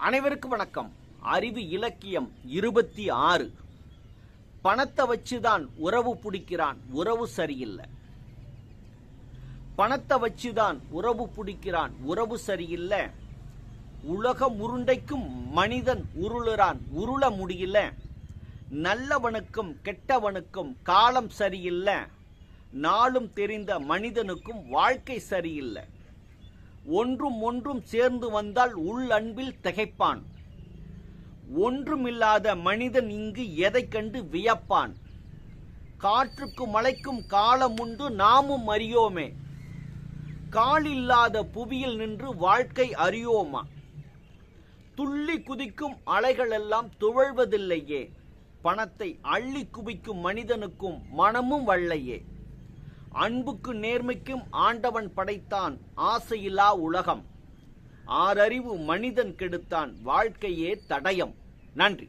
அனைவருக்கும் வணக்கம். அறிவு இலக்கியம் 26. பணத்தை வச்சுதான் உறவு பிடிக்கிறான், உறவு சரியில்லை. பணத்தை வச்சுதான் உறவு பிடிக்கிறான், உறவு சரியில்லை. உலகம் உருண்டைக்கும் மனிதன் உருளுறான், உருள முடியல. நல்லவனுக்கும் கெட்டவனுக்கும் காலம் சரியில்லை. நாளும் தெரிந்த மனிதனுக்கும் வாழ்க்கை சரியில்லை. ஒன்றும் சேர்ந்து வந்தால் உள் அன்பில் திகைப்பான். ஒன்றுமில்லாத மனிதன் இங்கு எதை கண்டு வியப்பான். காற்றுக்கும் மழைக்கும் காலம் உண்டு, நாமும் அறியோமே. காலில்லாத புவியில் நின்று வாழ்க்கை அறியோமா? துள்ளி குதிக்கும் அலைகள் எல்லாம் துவழ்வதில்லையே. பணத்தை அள்ளி குவிக்கும் மனிதனுக்கும் மனமும் வல்லையே. அன்புக்கு நேர்மைக்கும் ஆண்டவன் படைத்தான் ஆசையில்லா உலகம். ஆறறிவு மனிதன் கெடுத்தான், வாழ்க்கையே தடயம். நன்றி.